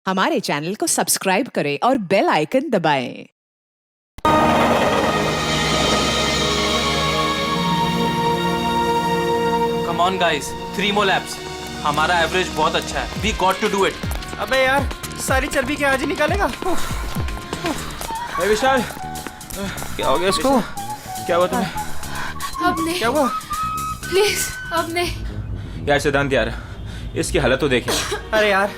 हमारे चैनल को सब्सक्राइब करें और बेल आइकन दबाएं। Come on guys, 3 more laps. हमारा एवरेज बहुत अच्छा है. We got to do it. अबे यार, सारी चर्बी क्या आज ही निकालेगा? विशाल, क्या हो गया इसको? क्या हुआ तुम्हें? अब नहीं। क्या हुआ? प्लीज, अब नहीं। यार सिद्धांत यार, इसकी हालत तो देखे। अरे यार,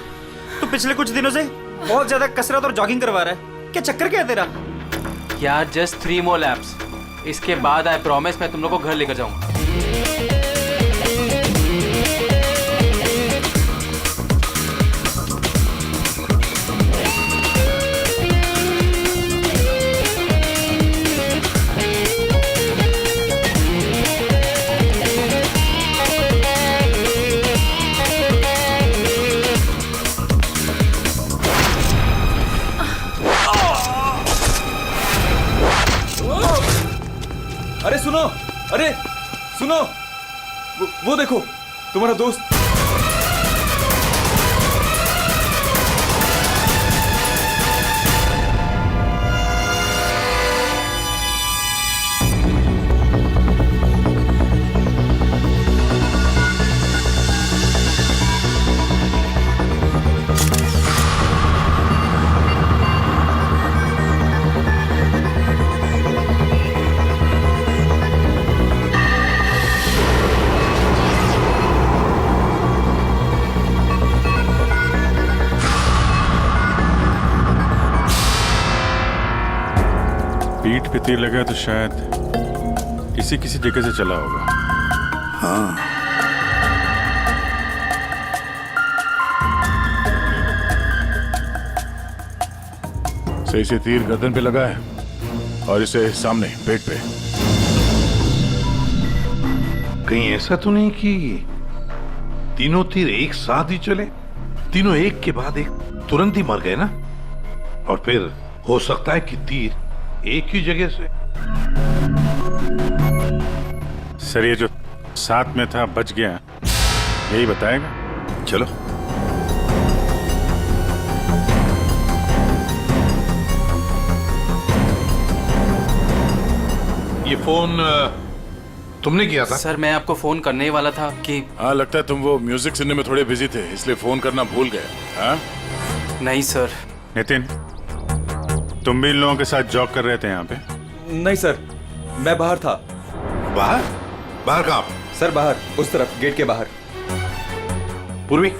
तू पिछले कुछ दिनों से बहुत ज्यादा कसरत और जॉगिंग करवा रहा है। क्या चक्कर क्या है तेरा? यार जस्ट 3 more laps. इसके बाद आई प्रॉमिस मैं तुम लोग को घर लेकर जाऊंगा. अरे सुनो, अरे सुनो, वो देखो तुम्हारा दोस्त। पीठ पे तीर लगा तो शायद किसी जगह से चला होगा। हाँ, सही से तीर गर्दन पे लगा है और इसे सामने पेट पे। कहीं ऐसा तो नहीं कि तीनों तीर एक साथ ही चले? तीनों एक के बाद एक तुरंत ही मर गए ना? और फिर हो सकता है कि तीर एक ही जगह से। सर ये जो साथ में था बच गया, यही बताएगा। चलो ये फोन तुमने किया था? सर मैं आपको फोन करने ही वाला था कि हाँ, लगता है तुम वो म्यूजिक सुनने में थोड़े बिजी थे, इसलिए फोन करना भूल गए। हाँ? नहीं सर. नितिन, तुम भी इन लोगों के साथ जॉग कर रहे थे यहाँ पे? नहीं सर, मैं बाहर था। बाहर? बाहर कहाँ? सर बाहर, उस तरफ, गेट के बाहर। पूर्वी,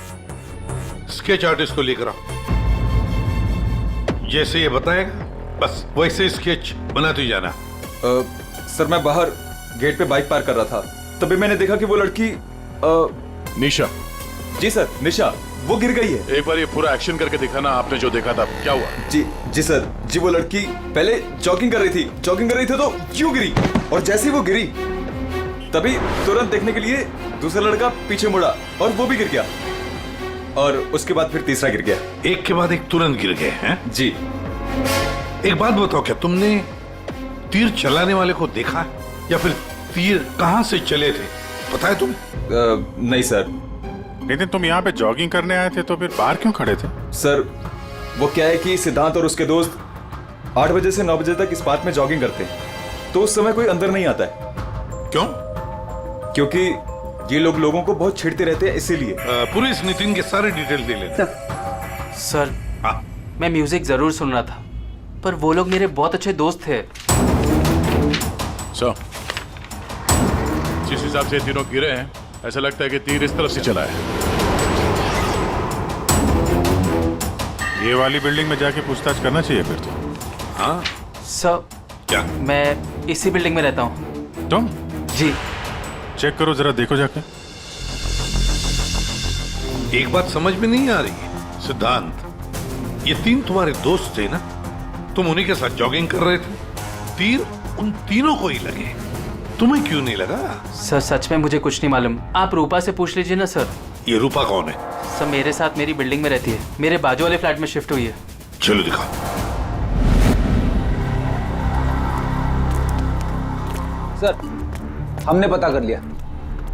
स्केच आर्टिस्ट को लेकर आओ। जैसे ये बताएगा बस वैसे स्केच बनाते ही जाना। सर मैं बाहर गेट पे बाइक पार्क कर रहा था, तभी मैंने देखा कि वो लड़की निशा। जी सर, निशा, वो गिर गई है। एक बार ये पूरा एक्शन करके दिखाना, आपने जो देखा था क्या हुआ? जी सर, जी वो लड़की पहले जॉगिंग कर रही थी तो यूं गिरी, और जैसे ही वो गिरी तभी तुरंत देखने के लिए दूसरा लड़का पीछे मुड़ा और वो भी गिर गया, और उसके बाद फिर तीसरा गिर गया। एक के बाद एक तुरंत गिर गए हैं? जी। एक बात बताओ, क्या तुमने तीर चलाने वाले को देखा या फिर तीर कहां से चले थे, पता है तुम्हें? नहीं सर। नितिन, तुम यहाँ पे जॉगिंग करने आए थे तो फिर बाहर क्यों खड़े थे? सर वो क्या है कि सिद्धांत और उसके दोस्त 8 बजे से 9 बजे तक इस पार्क में जॉगिंग करते हैं, तो उस समय कोई अंदर नहीं आता है। क्यों? क्योंकि ये लोग लोगों को बहुत छेड़ते रहते हैं, इसीलिए। पुलिस नितिन के सारे डिटेल दे लेते। सर मैं म्यूजिक जरूर सुन रहा था, पर वो लोग मेरे बहुत अच्छे दोस्त थे। जिस हिसाब से तीनों गिरे हैं, ऐसा लगता है कि तीर इस तरफ से चला है। ये वाली बिल्डिंग में जाके पूछताछ करना चाहिए फिर तो। हाँ? सर क्या? मैं इसी बिल्डिंग में रहता हूँ। तुम? जी। चेक करो जरा, देखो जाके। एक बात समझ में नहीं आ रही है सिद्धांत, ये तीन तुम्हारे दोस्त थे ना? तुम उन्हीं के साथ जॉगिंग कर रहे थे, तीर उन तीनों को ही लगे, तुम्हें क्यों नहीं लगा? सर सच में मुझे कुछ नहीं मालूम, आप रूपा से पूछ लीजिए ना सर। ये रूपा कौन है? सर मेरे साथ मेरी बिल्डिंग में रहती है, मेरे बाजू वाले फ्लैट में शिफ्ट हुई है। चलो दिखाओ। सर हमने पता कर लिया,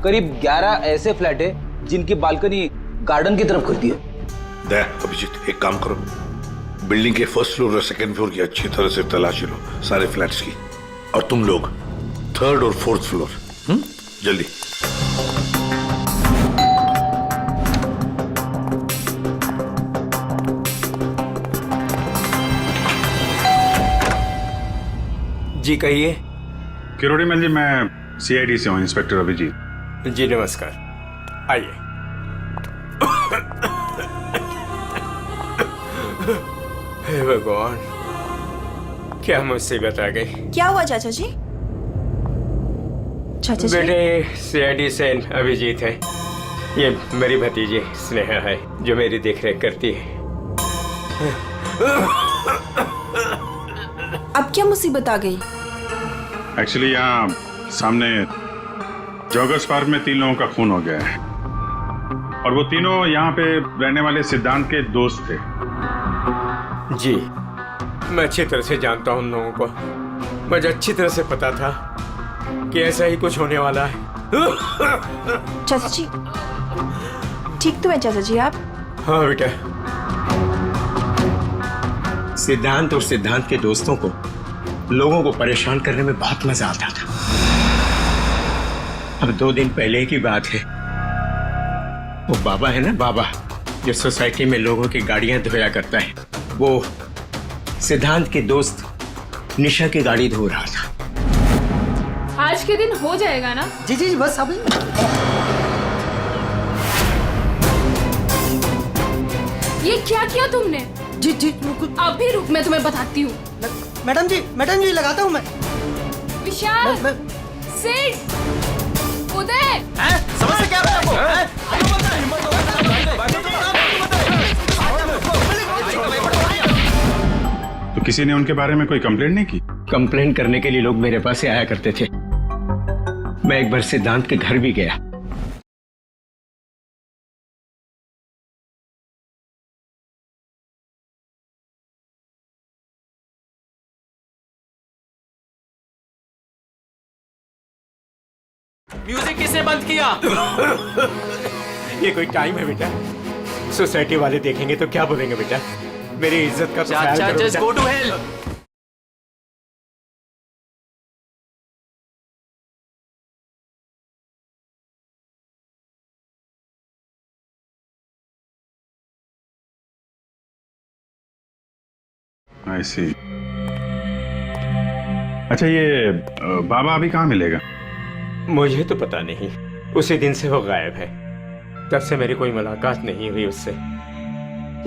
करीब 11 ऐसे फ्लैट है जिनकी बालकनी गार्डन की तरफ खुलती है। देख अभिजीत, एक काम करो, बिल्डिंग के फर्स्ट फ्लोर और सेकंड फ्लोर की अच्छी तरह से तलाशी लो, सारे फ्लैट्स की, और तुम लोग थर्ड और फोर्थ फ्लोर। जल्दी। जी कहिए। किरोड़ी मल जी, मैं सीआईडी से हूँ, इंस्पेक्टर अभिजीत। जी नमस्कार, आइए। हे भगवान, क्या मुसीबत आ गई। क्या हुआ चाचा जी? चाचा जी, बेटे सीआईडी से अभिजीत है, ये मेरी भतीजी स्नेहा है जो मेरी देखरेख करती है। अब क्या मुसीबत आ गई? एक्चुअली यहाँ सामने जॉगर्स पार्क में 3 लोगों का खून हो गया है, और वो तीनों यहाँ पे रहने वाले सिद्धांत के दोस्त थे। जी, मैं अच्छी तरह से जानता हूँ उन लोगों को। मुझे अच्छी तरह से पता था कि ऐसा ही कुछ होने वाला है। चाचा जी ठीक तो है चाचा जी आप? हाँ बेटा, सिद्धांत और सिद्धांत के दोस्तों को लोगों को परेशान करने में बहुत मजा आता था। अब 2 दिन पहले की बात है, वो बाबा है ना, बाबा जो सोसाइटी में लोगों की गाड़ियां धोया करता है, वो सिद्धांत के दोस्त निशा की गाड़ी धो रहा था। आज के दिन हो जाएगा ना? जी जी बस अभी। ये क्या किया तुमने? जी जी अभी रुक, मैं तुम्हें बताती हूँ। मैडम जी लगाता हूँ मैं। विशाल, सिड, उदय, समझ क्या तो किसी ने उनके बारे में कोई कंप्लेंट नहीं की? कंप्लेन करने के लिए लोग मेरे पास से आया करते थे। मैं एक बार सिद्धांत के घर भी गया। म्यूजिक किसने बंद किया? ये कोई टाइम है बेटा? सोसाइटी वाले देखेंगे तो क्या बोलेंगे बेटा? मेरी इज्जत का तो ख्याल करो जस्ट बेटा। Go to hell. I see. अच्छा, ये बाबा अभी कहाँ मिलेगा? मुझे तो पता नहीं, उसी दिन से वो गायब है। तब से मेरी कोई मुलाकात नहीं हुई उससे।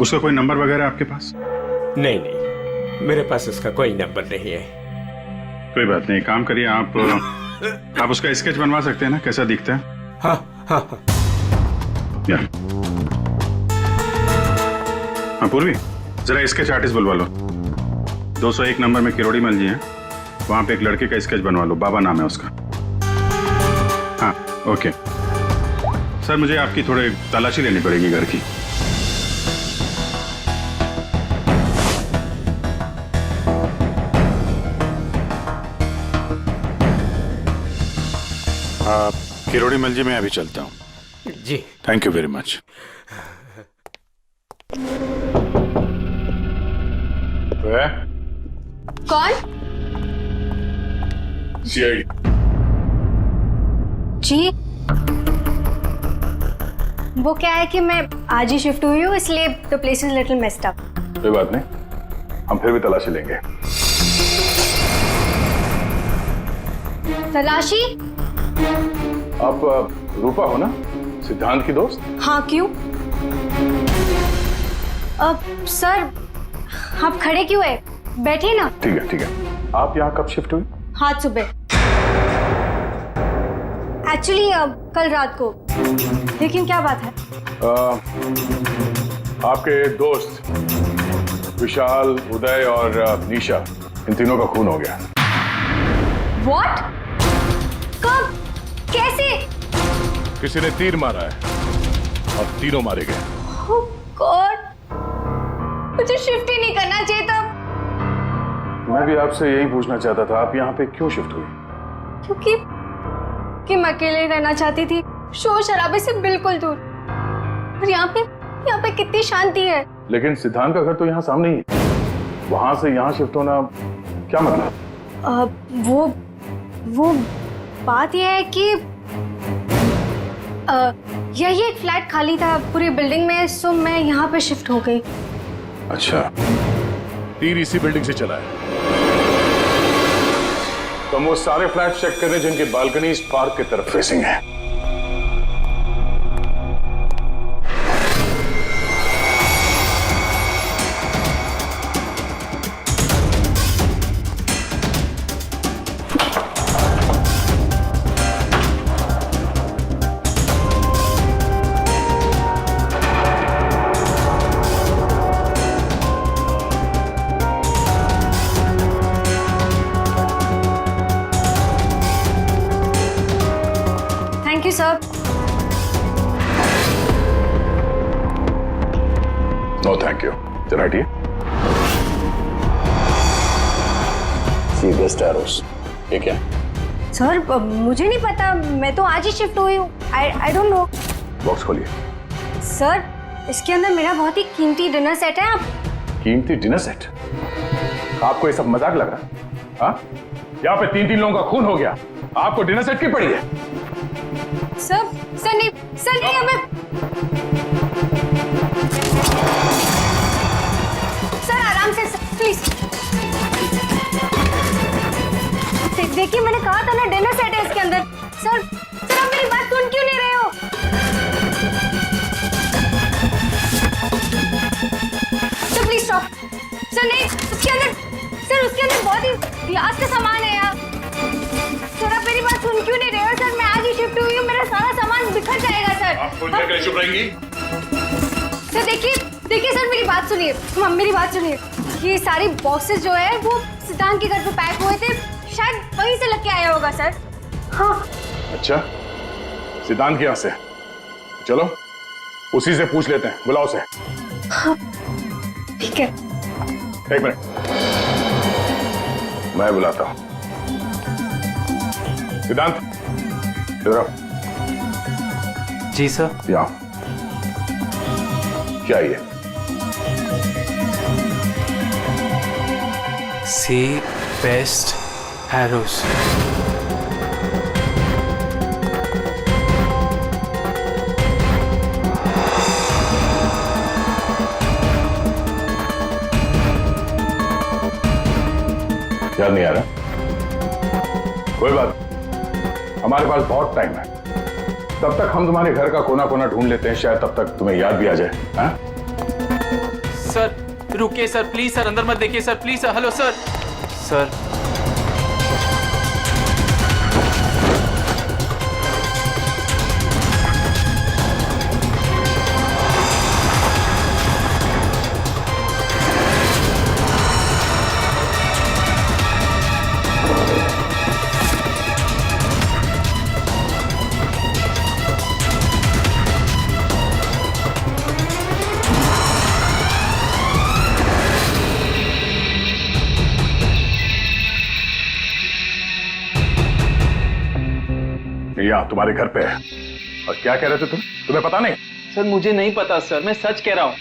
उसका कोई नंबर वगैरह आपके पास? नहीं नहीं, मेरे पास उसका कोई नंबर नहीं है। कोई बात नहीं, काम करिए, आप उसका स्केच बनवा सकते हैं ना, कैसा दिखता है? हाँ हाँ हाँ। या हाँ पूर्वी, जरा स्केच आर्टिस्ट बुलवा लो। 201 नंबर में किरोड़ी मल जी हैं, वहां पे एक लड़के का स्केच बनवा लो, बाबा नाम है उसका। हाँ ओके सर, मुझे आपकी थोड़ी तलाशी लेनी पड़ेगी घर की। किरोड़ी मल जी, मैं अभी चलता हूँ। जी थैंक यू वेरी मच। कौन? सीआईडी। जी, वो क्या है कि मैं आज ही शिफ्ट हुई हूँ, इसलिए the place is little messed up. कोई बात नहीं, हम फिर भी तलाशी लेंगे। तलाशी? आप रूपा हो ना, सिद्धांत की दोस्त? हाँ, क्यों? सर, आप खड़े क्यों है? बैठिए ना। ठीक है। आप यहाँ कब शिफ्ट हुई? आज सुबह। एक्चुअली कल रात को। लेकिन क्या बात है? आपके दोस्त विशाल, उदय और निशा, इन तीनों का खून हो गया। What? कब? कैसे? किसी ने तीर मारा है और तीनों मारे गए। Oh God! मुझे शिफ्ट ही नहीं करना चाहिए था। मैं भी आपसे यही पूछना चाहता था, आप यहाँ पे क्यों शिफ्ट हुई? क्योंकि मैं अकेले रहना चाहती थी, शोर शराबे से बिल्कुल दूर। और यहाँ यहाँ पे कितनी शांति है। लेकिन सिद्धांत का घर तो यहाँ सामने ही है, वहां से यहाँ शिफ्ट होना क्या मतलब? वो बात यह है कि यही एक फ्लैट खाली था पूरी बिल्डिंग में, सो मैं यहाँ पे शिफ्ट हो गई। अच्छा, तीर इसी बिल्डिंग से चला है। तो हम वो सारे फ्लैट चेक करें जिनकी बालकनी इस पार्क की तरफ फेसिंग है। Thank you sir. No thank you. चल हटिए। सी गेस्ट एरोस, ये क्या? सर मुझे नहीं पता, मैं तो आज ही शिफ्ट हुई हूँ। I don't know. बॉक्स खोलिए। सर इसके अंदर मेरा बहुत ही कीमती डिनर सेट है। आप कीमती डिनर सेट? आपको ये सब मजाक लग रहा है? हाँ, यहाँ पे 3 लोगों का खून हो गया, आपको डिनर सेट की पड़ी है? सर नहीं हमें। सर आराम से प्लीज। देखिए मैंने कहा था ना डिनर सेट है इसके अंदर। सर आप मेरी बात सुन क्यों नहीं रहे हो? Sir please stop. सर नहीं, उसके अंदर बहुत ही ग्लास का सामान है यार। सर आप मेरी बात सुन क्यों नहीं रहे हो? सर मैं आज ही शिफ्ट हुई हूँ, मेरा सारा सामान बिखर जाएगा सर। आप खुद जगह चुप रहेंगी? सर देखिए सर मेरी बात सुनिए। ये सारी बॉक्सेस जो है वो सिद्धांत के घर पे पैक हुए थे, शायद वहीं से लेके आया होगा सर। हाँ। अच्छा, सिद्धांत के यहाँ से? चलो उसी से पूछ लेते हैं, बुलाओ उसे। हाँ, ठीक है। 1 मिनट, मैं बुलाता हूँ। सिद्धांत इधर आओ। जी सर। यहाँ क्या ये? सी बेस्ट एरोस। याद नहीं आ रहा? कोई बात, हमारे पास बहुत टाइम है, तब तक हम तुम्हारे घर का कोना कोना ढूंढ लेते हैं, शायद तब तक तुम्हें याद भी आ जाए। हाँ? सर रुकिए सर, प्लीज सर, अंदर मत देखिए sir, please sir. Hello sir. Sir यहाँ तुम्हारे घर पे है। और क्या कह रहे थे तुम? तुम्हें पता नहीं? सर मुझे नहीं पता सर, मैं सच कह रहा हूँ।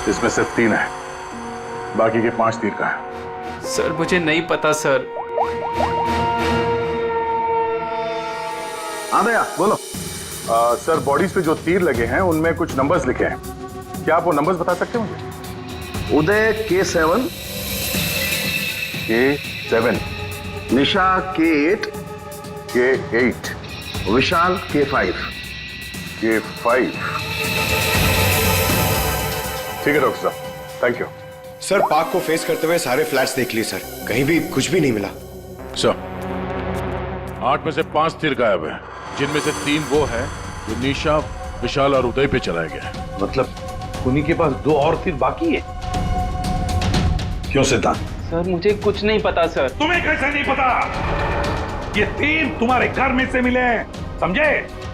इसमें सिर्फ 3 है, बाकी के 5 तीर का है। सर मुझे नहीं पता सर। हाँ भैया बोलो। सर बॉडीज पे जो तीर लगे हैं उनमें कुछ नंबर्स लिखे हैं, क्या आप वो नंबर्स बता सकते हैं मुझे? उदय K7, K7, निशा K8, K8, विशाल K5। K5। ठीक है डॉक्टर साहब, थैंक यू। सर पार्क को फेस करते हुए सारे फ्लैट्स देख लिए सर, कहीं भी कुछ भी नहीं मिला। सर 8 में से 5 तीर गायब है, जिनमें से 3 वो है जो निशा, विशाल और उदय पे चलाया गया है। मतलब उन्हीं के पास 2 और तीर बाकी है? क्यों सिद्धांत? सर मुझे कुछ नहीं पता सर। तुम्हें कैसे नहीं पता? ये तीर तुम्हारे घर में से मिले हैं, समझे?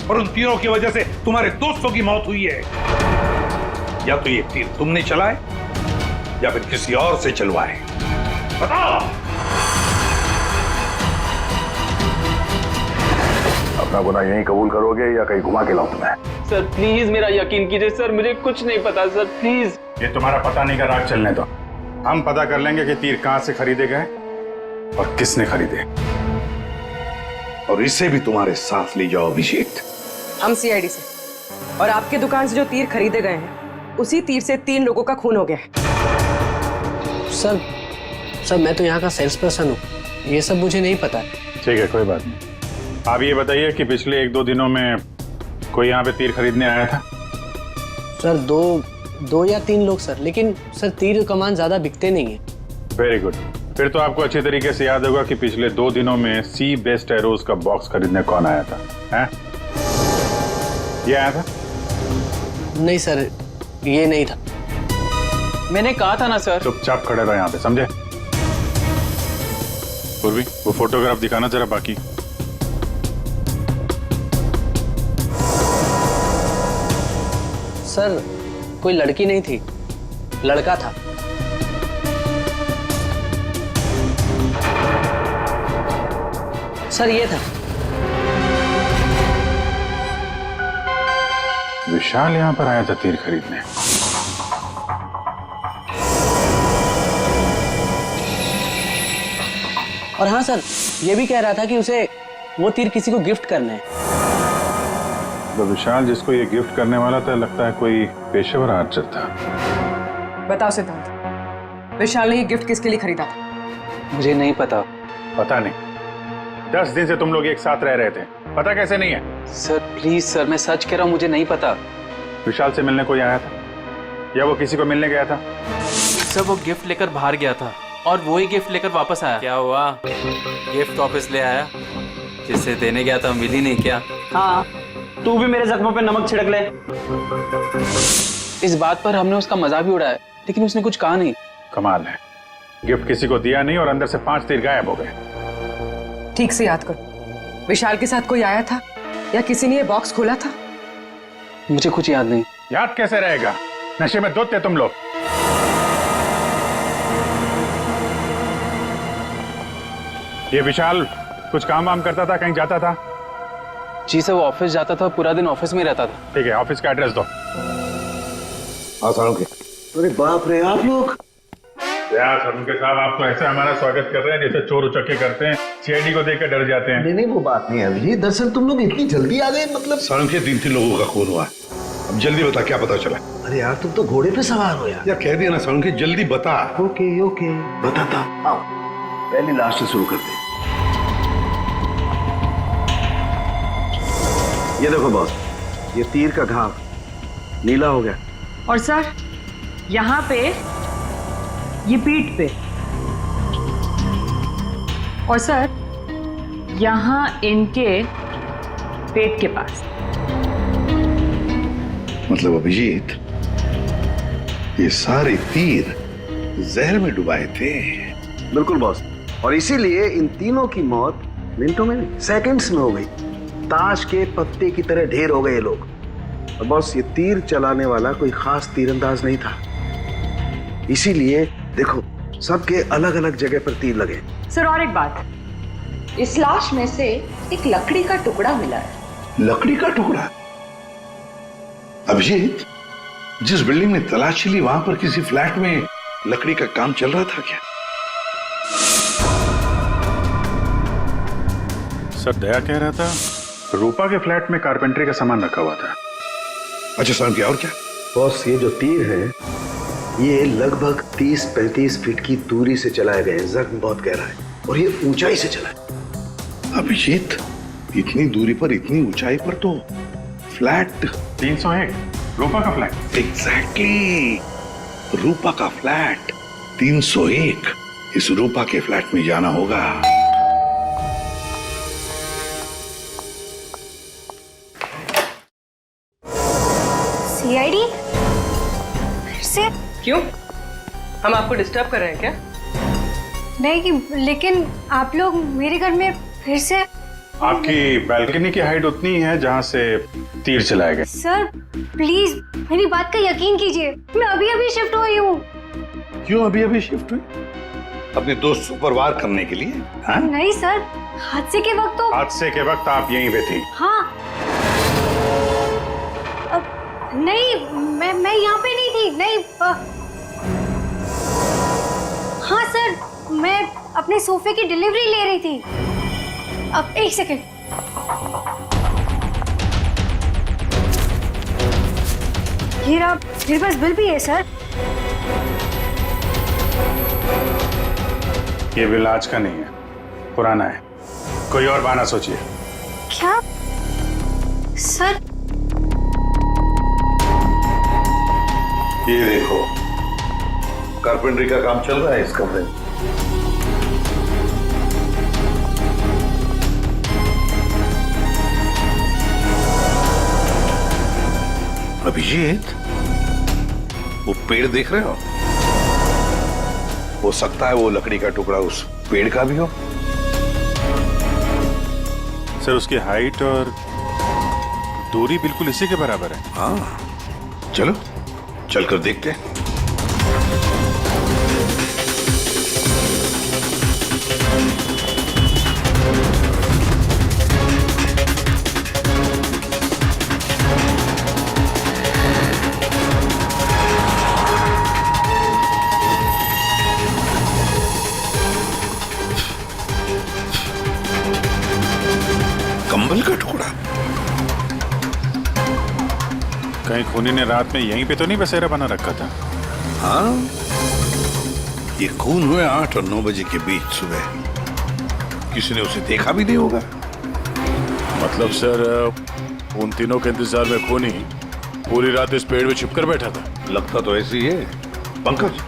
और उन तीरों की वजह से तुम्हारे दोस्तों की मौत हुई है। या तो ये तीर तुमने चलाए या फिर किसी और से चलवाए, बताओ। अपना गुनाह यहीं कबूल करोगे या कहीं घुमा के लाऊं तुम्हें? सर प्लीज मेरा यकीन कीजिए सर, मुझे कुछ नहीं पता सर, प्लीज। ये तुम्हारा पता नहीं का राग चलने दो। हम पता कर लेंगे कि तीर कहां से खरीदे गए और किसने खरीदे, और इसे भी तुम्हारे साथ ले जाओ अभिषेक। हम सीआईडी से, और आपके दुकान से जो तीर खरीदे गए हैं उसी तीर से 3 लोगों का खून हो गया है। सर मैं तो यहाँ का सेल्स पर्सन हूँ, ये सब मुझे नहीं पता। ठीक है, कोई बात नहीं। आप ये बताइए कि पिछले 1-2 दिनों में कोई यहाँ पे तीर खरीदने आया था? सर दो या 3 लोग सर, लेकिन सर तीर कमान ज्यादा बिकते नहीं है। Very good. फिर तो आपको अच्छी तरीके से याद होगा कि पिछले 2 दिनों में सी बेस्ट एरोज का बॉक्स खरीदने कौन आया था? हैं? ये आया था? नहीं सर, ये नहीं था। मैंने कहा था ना सर। चुपचाप खड़े रहो यहाँ पे, समझे? पूर्वी, वो फोटोग्राफ दिखाना जरा। बाकी सर कोई लड़की नहीं थी, लड़का था। सर ये था। विशाल यहाँ पर आया था तीर खरीदने। और हाँ सर, ये भी कह रहा था कि उसे वो तीर किसी को गिफ्ट करना है। तो विशाल जिसको ये गिफ्ट करने वाला था, लगता है कोई पेशेवर आर्चर था। बताओ सिद्धांत, विशाल ने ये गिफ्ट किसके लिए खरीदा था? मुझे नहीं पता। पता नहीं? 10 दिन से तुम लोग एक साथ रह रहे थे, पता कैसे नहीं है? सर प्लीज सर, मैं सच कह रहा हूँ, मुझे नहीं पता। विशाल से मिलने कोई आया था या वो किसी को मिलने गया था? सर वो गिफ्ट लेकर बाहर गया था और वो ही गिफ्ट लेकर वापस आया। क्या हुआ, गिफ्ट वापस ले आया? जिससे देने गया था मिली नहीं क्या? हाँ, तू भी मेरे जख्मों पे नमक छिड़क ले। इस बात पर हमने उसका मजाक भी उड़ाया, लेकिन उसने कुछ कहा नहीं। कमाल है, गिफ्ट किसी को दिया नहीं और अंदर से 5 तीर गायब हो गए। ठीक से याद करो, विशाल के साथ कोई आया था या किसी ने ये बॉक्स खोला था? मुझे कुछ याद नहीं। याद कैसे रहेगा, नशे में धुत थे तुम लोग। ये विशाल कुछ काम वाम करता था, कहीं जाता था? जी सर, वो ऑफिस जाता था, पूरा दिन ऑफिस में रहता था। ठीक है, ऑफिस का एड्रेस दो। आसान के। अरे बाप रे, आप लोग! यार सरुणके साहब, आप तो ऐसे हमारा स्वागत कर रहे हैं जैसे चोर उचक्के करते हैं, सीआईडी को देखकर डर जाते हैं। नहीं, वो बात नहीं है अभी। दरअसल तुम लोग इतनी जल्दी आ गए, मतलब सरुणके 3 लोगों का खून हुआ। अब जल्दी बता, क्या पता चला? अरे यार, तुम तो घोड़े पे सवार हो यार। यार कह दिया ना सरुणके, जल्दी बता। ओके बताता। आओ, पहले लास्ट से शुरू करते हैं। ये देखो बॉस, ये तीर का घाव नीला हो गया। और सर यहाँ पे, ये पीठ पे, और सर यहाँ इनके पेट के पास। मतलब अभिजीत, ये सारे तीर जहर में डुबाए थे। बिल्कुल बॉस, और इसीलिए इन तीनों की मौत मिनटों में नहीं, सेकंड्स में हो गई। ताश के पत्ते की तरह ढेर हो गए ये लोग। और बॉस, ये तीर चलाने वाला कोई खास तीरंदाज नहीं था, इसीलिए देखो सबके अलग अलग जगह पर तीर लगे। सर और एक बात, इस लाश में से एक लकड़ी का टुकड़ा मिला है। लकड़ी का टुकड़ा? अभिजीत, जिस बिल्डिंग में तलाशी ली, वहां पर किसी फ्लैट में लकड़ी का काम चल रहा था क्या? सर दया कह रहा था रूपा के फ्लैट में कारपेंटरी का सामान रखा हुआ था। अच्छा सर, क्या और क्या? बॉस, ये जो तीर है ये लगभग 30-35 फीट की दूरी से चलाए गए। जख्म बहुत गहरा है और ये ऊंचाई से चला है। अभिजीत, इतनी दूरी पर, इतनी ऊंचाई पर तो फ्लैट 301 रूपा का फ्लैट। एग्जैक्टली, रूपा का फ्लैट 301। इस रूपा के फ्लैट में जाना होगा। सीआईडी? फिर से? क्यों, हम आपको डिस्टर्ब कर रहे हैं क्या? नहीं, लेकिन आप लोग मेरे घर में फिर से? आपकी बैल्कनी की हाइट उतनी है जहां से तीर चलाए गए। सर प्लीज मेरी बात का यकीन कीजिए, मैं अभी अभी शिफ्ट हुई हूँ। क्यों अभी अभी शिफ्ट हुई? अपने दोस्त पर वार करने के लिए? हाँ? नहीं सर, हादसे के वक्त तो। हादसे के वक्त आप यहीं पे थी? हाँ। नहीं, मैं यहाँ पे नहीं थी। नहीं हाँ सर, मैं अपने सोफे की डिलीवरी ले रही थी। अब एक सेकंड। ये रहा, मेरे पास बिल भी है सर। ये बिल आज का नहीं है, पुराना है। कोई और बहाना सोचिए। क्या सर? ये देखो, कारपेंटरी का काम चल रहा है इस कमरे में। अभिजीत, वो पेड़ देख रहे हो सकता है वो लकड़ी का टुकड़ा उस पेड़ का भी हो। सर, उसकी हाइट और दूरी बिल्कुल इसी के बराबर है। हाँ, चलो चलकर देखते हैं। कंबल का टुकड़ा। कहीं खूनी ने रात में यहीं पे तो नहीं बसेरा बना रखा था? हाँ, ये खून हुए 8 और 9 बजे के बीच सुबह। किसी ने उसे देखा भी नहीं होगा। मतलब सर, उन तीनों के इंतजार में खूनी पूरी रात इस पेड़ में छिपकर बैठा था। लगता तो ऐसे ही है। पंकज,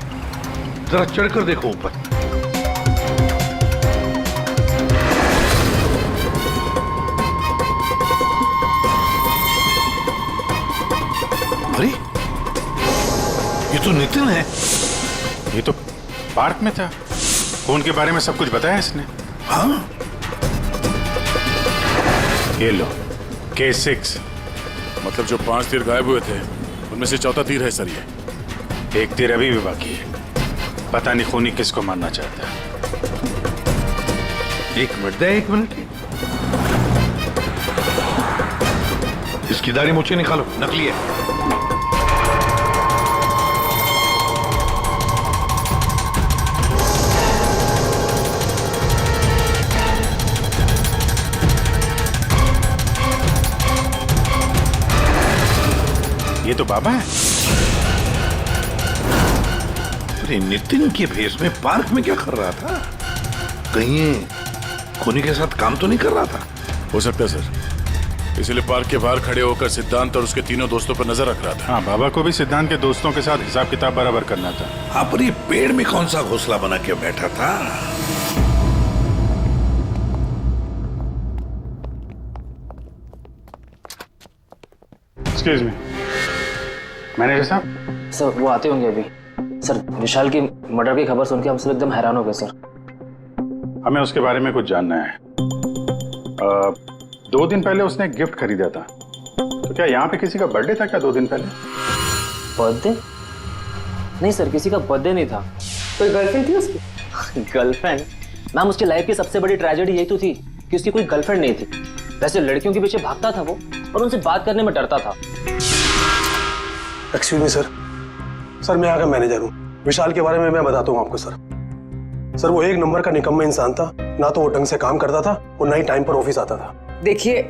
जरा चढ़कर देखो ऊपर। अरे, ये तो नितिन है। ये तो पार्क में था। खून के बारे में सब कुछ बताया इसने। हाँ, ये लो, K6। मतलब जो 5 तीर गायब हुए थे उनमें से चौथा तीर है सर। ये एक तीर अभी भी बाकी है। पता नहीं खूनी किसको मारना चाहता है। एक मिनट। इसकी दाढ़ी मूछें निकालो, नकली है। ये तो बाबा है। अरे, नितिन के भेष में पार्क में क्या कर रहा था? कहीं ये खूनी के साथ काम तो नहीं कर रहा था? हो सकता है सर, इसलिए पार्क के बाहर खड़े होकर सिद्धांत और उसके तीनों दोस्तों पर नजर रख रहा था। हाँ, बाबा को भी सिद्धांत के दोस्तों के साथ हिसाब किताब बराबर करना था। हाँ, पर ये पेड़ में कौन सा घोंसला बना के बैठा था? एक्सक्यूज मी, मैनेजर साहब। सर, वो आते होंगे अभी। सर, विशाल की मर्डर की खबर सुन के हम सब एकदम हैरान हो गए सर। हमें उसके बारे में कुछ जानना है। 2 दिन पहले उसने एक गिफ्ट खरीदा था, तो क्या यहाँ पे किसी का बर्थडे था क्या 2 दिन पहले? बर्थडे? नहीं सर, किसी का बर्थडे नहीं था। कोई गर्लफ्रेंड थी उसकी? गर्लफ्रेंड? मैम, उसकी लाइफ की सबसे बड़ी ट्रेजेडी यही तो थी कि उसकी कोई गर्लफ्रेंड नहीं थी। वैसे लड़कियों के पीछे भागता था वो, और उनसे बात करने में डरता था। एक्सक्यूज मी सर, मैं यहाँ का मैनेजर हूँ। विशाल के बारे में मैं बताता हूँ आपको सर। वो एक नंबर का निकम्मा इंसान था। ना तो वो ढंग से काम करता था और ना ही टाइम पर ऑफिस आता था। देखिए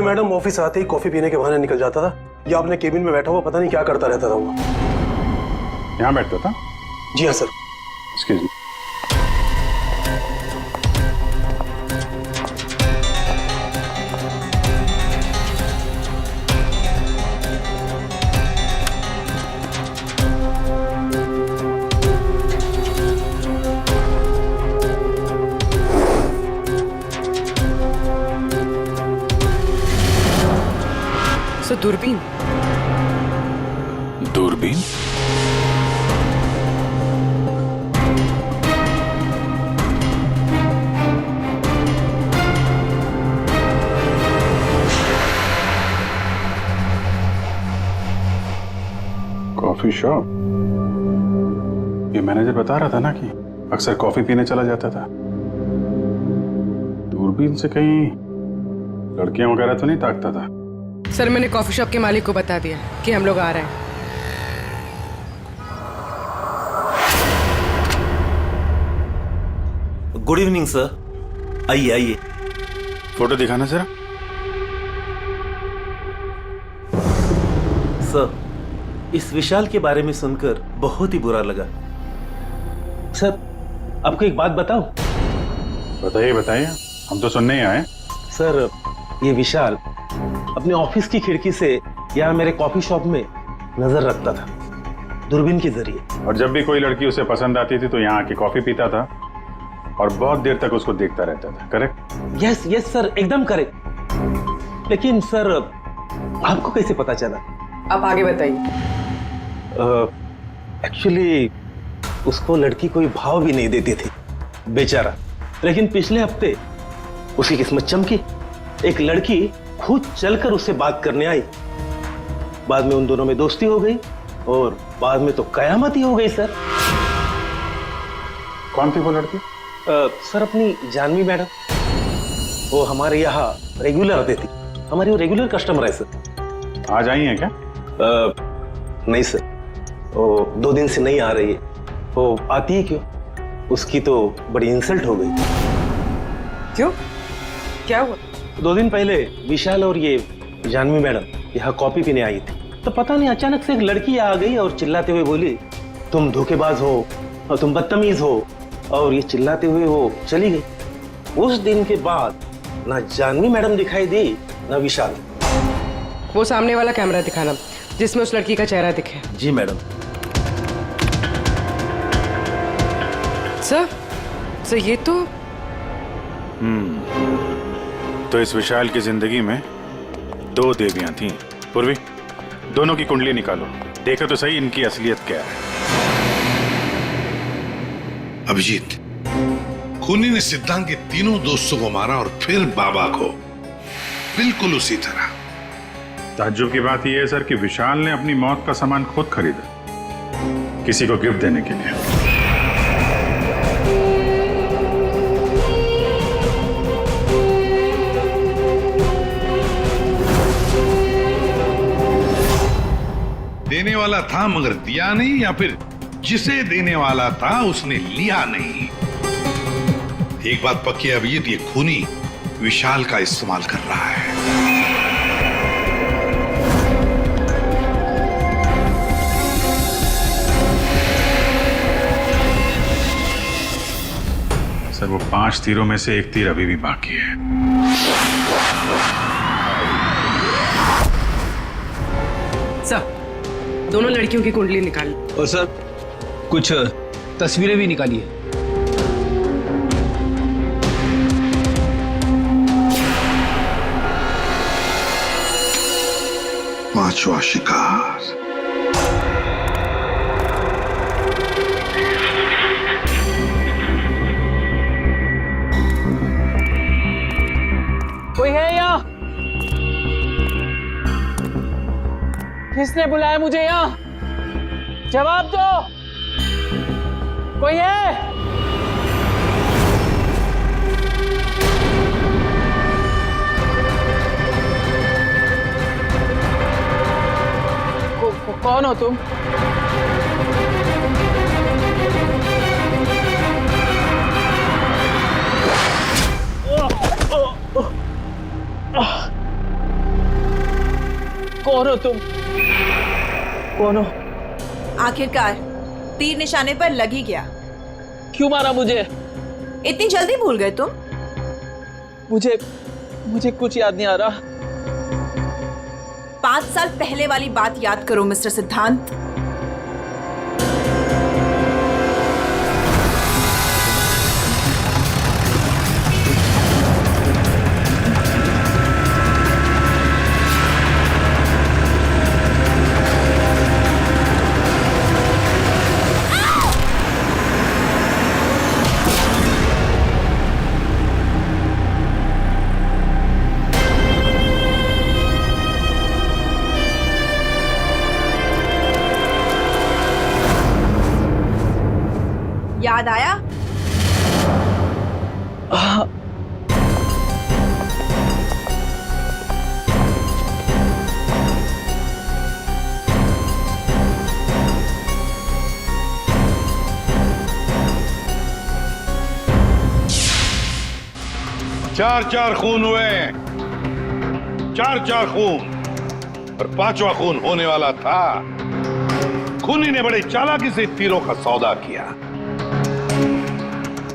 मैडम, ऑफिस आते ही कॉफी पीने के बहाने निकल जाता था, या अपने केबिन में बैठा हुआ पता नहीं क्या करता रहता था वो। यहाँ बैठता था? जी हाँ सर। Excuse me. दूरबीन। दूरबीन? Coffee shop? ये मैनेजर बता रहा था ना कि अक्सर कॉफी पीने चला जाता था। दूरबीन से कहीं लड़कियां वगैरह तो नहीं ताकता था? सर मैंने कॉफी शॉप के मालिक को बता दिया कि हम लोग आ रहे हैं। गुड इवनिंग सर, आइए आइए। फोटो दिखाना जरा। सर, इस विशाल के बारे में सुनकर बहुत ही बुरा लगा। सर, आपको एक बात बताऊं? बताइए बताइए, हम तो सुनने ही आए। सर, ये विशाल अपने ऑफिस की खिड़की से यहाँ मेरे कॉफी शॉप में नजर रखता था, दूरबीन के जरिए। और जब भी कोई लड़की उसे पसंद आती थी तो यहाँ आके कॉफी पीता था और बहुत देर तक उसको देखता रहता था। करेक्ट? यस यस सर, एकदम करेक्ट। लेकिन सर, आपको कैसे पता चला? आप आगे बताइए। एक्चुअली उसको लड़की कोई भाव भी नहीं देती थी बेचारा। लेकिन पिछले हफ्ते उसकी किस्मत चमकी, एक लड़की खुद चलकर उससे बात करने आई। बाद में उन दोनों में दोस्ती हो गई और बाद में तो कयामत ही हो गई सर। कौन थी वो लड़की? सर, अपनी जानवी मैडम। वो हमारे यहाँ रेगुलर आती थी, हमारी वो रेगुलर कस्टमर है सर। आज आई है क्या? नहीं सर, वो 2 दिन से नहीं आ रही है। वो आती है क्यों? उसकी तो बड़ी इंसल्ट हो गई। क्यों? क्या हुआ? 2 दिन पहले विशाल और ये जानवी मैडम यहाँ कॉफी पीने आई थी, तो पता नहीं अचानक से एक लड़की आ गई और चिल्लाते हुए बोली, तुम धोखेबाज हो और तुम बदतमीज हो, और ये चिल्लाते हुए वो चली गई। उस दिन के बाद ना जानवी मैडम दिखाई दी ना विशाल। वो सामने वाला कैमरा दिखाना जिसमें उस लड़की का चेहरा दिखे। जी मैडम। सर ये तो इस विशाल की जिंदगी में 2 देवियां थीं। पूर्वी, दोनों की कुंडली निकालो, देखो तो सही इनकी असलियत क्या है। अभिजीत, खूनी ने सिद्धांत के तीनों दोस्तों को मारा और फिर बाबा को, बिल्कुल उसी तरह। ताज्जुब की बात यह है सर कि विशाल ने अपनी मौत का सामान खुद खरीदा किसी को गिफ्ट देने के लिए। देने वाला था मगर दिया नहीं, या फिर जिसे देने वाला था उसने लिया नहीं। एक बात पक्की है अभिजीत, ये खूनी विशाल का इस्तेमाल कर रहा है। सर, वो 5 तीरों में से एक तीर अभी भी बाकी है। सर, दोनों लड़कियों की कुंडली निकाली। और सर, कुछ तस्वीरें भी निकाली है। पांचवा शिकार। कोई है यहाँ? किसने बुलाया मुझे यहाँ? जवाब दो। कोई है? कौन हो तुम? कौन हो तुम? कौन हो? आखिरकार तीर निशाने पर लग ही गया। क्यों मारा मुझे? इतनी जल्दी भूल गए तुम? मुझे कुछ याद नहीं आ रहा। 5 साल पहले वाली बात याद करो मिस्टर सिद्धांत। याद आया? 4 खून हुए, 4 खून, और 5वां खून होने वाला था। खूनी ने बड़े चालाकी से तीरों का सौदा किया,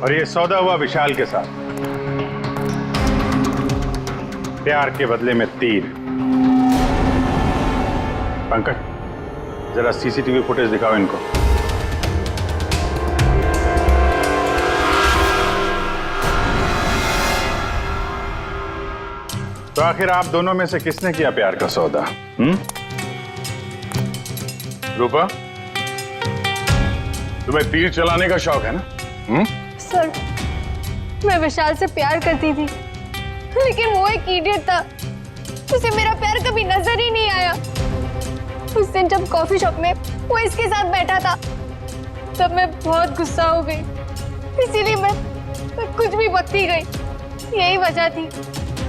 और ये सौदा हुआ विशाल के साथ, प्यार के बदले में तीर। पंकज, जरा सीसीटीवी फुटेज दिखाओ इनको। तो आखिर आप दोनों में से किसने किया प्यार का सौदा? रूपा, तुम्हें तीर चलाने का शौक है ना? सर, मैं विशाल से प्यार करती थी, लेकिन वो एक इडियट था। उसे मेरा प्यार कभी नजर ही नहीं आया। उस दिन जब कॉफी शॉप में वो इसके साथ बैठा था, तब मैं बहुत गुस्सा हो गई, इसीलिए मैं कुछ भी बकती गई। यही वजह थी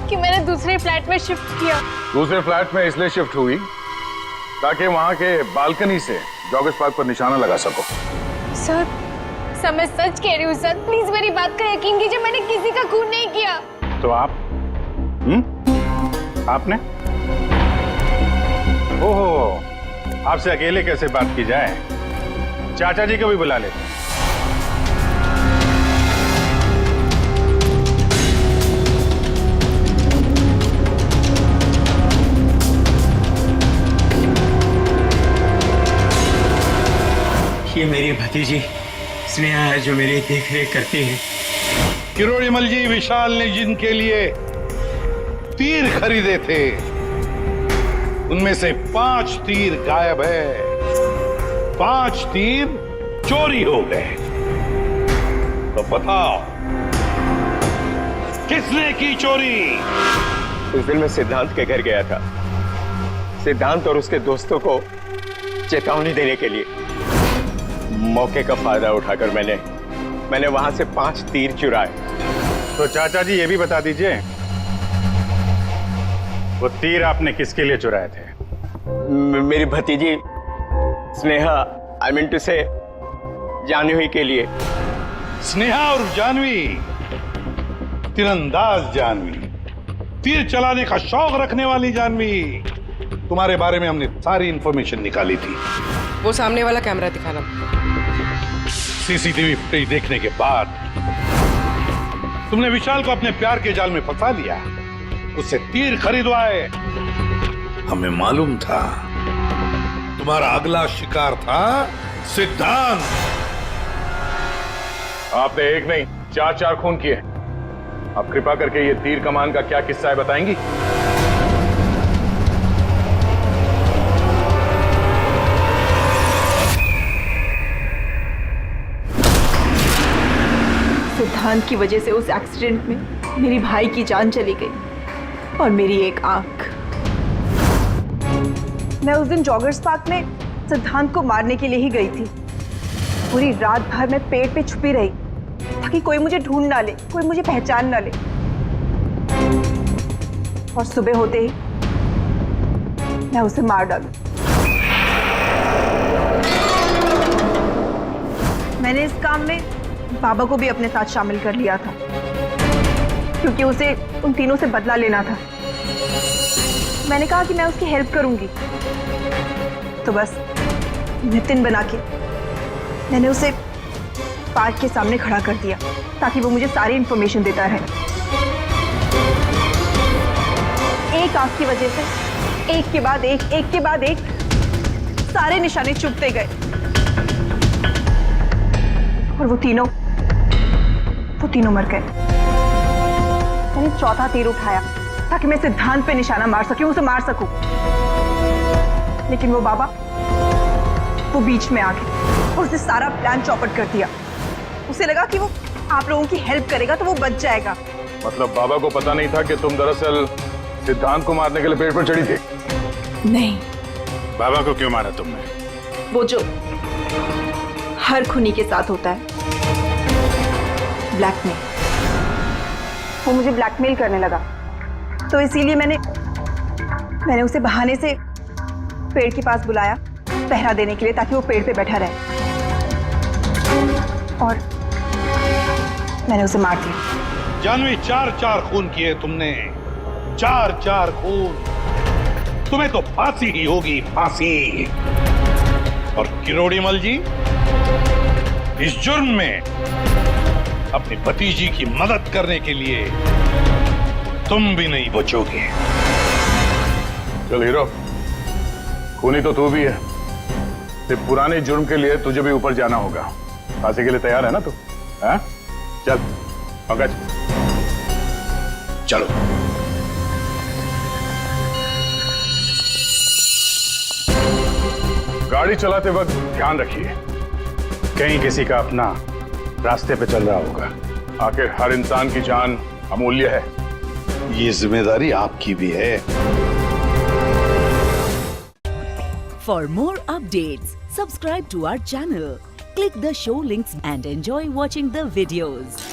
कि मैंने दूसरे फ्लैट में शिफ्ट किया। दूसरे फ्लैट में इसलिए शिफ्ट हुई ताकि वहां के बालकनी से जॉगर्स पार्क पर निशाना लगा सको। सर, मैं सच कह रही हूँ सर, प्लीज मेरी बात का यकीन कीजिए, मैंने किसी का खून नहीं किया। तो आप? आपने? ओहो, आपसे अकेले कैसे बात की जाए? चाचा जी को भी बुला लेते। ये मेरी भतीजी स्नेहा है जो मेरी देख रेख करती है। किरोड़ीमल जी, विशाल ने जिनके लिए तीर खरीदे थे उनमें से 5 तीर गायब है। 5 तीर चोरी हो गए। तो बताओ, किसने की चोरी? उस दिन मैं सिद्धांत के घर गया था, सिद्धांत और उसके दोस्तों को चेतावनी देने के लिए। मौके का फायदा उठाकर मैंने वहां से 5 तीर चुराए। तो चाचा जी, ये भी बता दीजिए, वो तीर आपने किसके लिए चुराए थे? मेरी भतीजी स्नेहा, आई मीन टू से जानवी के लिए। स्नेहा और जानवी, तीरंदाज जानवी, तीर चलाने का शौक रखने वाली जानवी। तुम्हारे बारे में हमने सारी इंफॉर्मेशन निकाली थी। वो सामने वाला कैमरा दिखाना। सीसीटीवी फुटेज देखने के बाद तुमने विशाल को अपने प्यार के जाल में फंसा लिया, उससे तीर खरीदवाए। हमें मालूम था तुम्हारा अगला शिकार था सिद्धांत। आपने एक नहीं 4 खून किए। आप कृपा करके ये तीर कमान का क्या किस्सा है बताएंगी? सिद्धांत की वजह से उस एक्सीडेंट में मेरी भाई की जान चली गई और मेरी एक आंख। मैं उस दिन जॉगर्स पार्क में सिद्धांत को मारने के लिए ही गई थी। पूरी रात भर मैं पेड़ पे छुपी रही ताकि कोई मुझे ढूंढ ना ले, कोई मुझे पहचान ना ले। और सुबह होते ही मैं उसे मार डालूं। मैंने इस काम में बाबा को भी अपने साथ शामिल कर लिया था क्योंकि उसे उन तीनों से बदला लेना था। मैंने कहा कि मैं उसकी हेल्प करूंगी, तो बस नितिन बना के मैंने उसे पार्क के सामने खड़ा कर दिया ताकि वो मुझे सारी इंफॉर्मेशन देता रहे। एक आंख की वजह से एक के बाद एक सारे निशाने चुभते गए और वो तीनों मर गए। मैंने चौथा तीर उठाया ताकि मैं सिद्धांत पे निशाना मार सकूं, उसे मार सकूं, लेकिन वो बाबा वो बीच में आ गए और उसने सारा प्लान चौपट कर दिया। उसे लगा कि वो आप लोगों की हेल्प करेगा तो वो बच जाएगा। मतलब बाबा को पता नहीं था कि तुम दरअसल सिद्धांत को मारने के लिए पेड़ पर चढ़ी थी? नहीं। बाबा को क्यों मारा तुमने? वो जो हर खूनी के साथ होता है, ब्लैकमेल। वो मुझे ब्लैकमेल करने लगा, तो इसीलिए मैंने उसे बहाने से पेड़ के पास बुलाया पहरा देने के लिए ताकि वो पेड़ पे बैठा रहे, और मैंने उसे मार दिया। जानवी, 4-4 खून किए तुमने, 4-4 खून। तुम्हें तो फांसी ही होगी, फांसी। और किरोड़ीमल जी, इस जुर्म में अपनी भतीजी की मदद करने के लिए तुम भी नहीं बचोगे। चल हीरो, खूनी तो तू भी है, सिर्फ पुराने जुर्म के लिए तुझे भी ऊपर जाना होगा। फांसी के लिए तैयार है ना तू? हाँ? चल पंकज, चलो। गाड़ी चलाते वक्त ध्यान रखिए, कहीं किसी का अपना रास्ते पे चल रहा होगा। आखिर हर इंसान की जान अमूल्य है। ये जिम्मेदारी आपकी भी है। For more updates, subscribe to our channel, click the show links and enjoy watching the videos.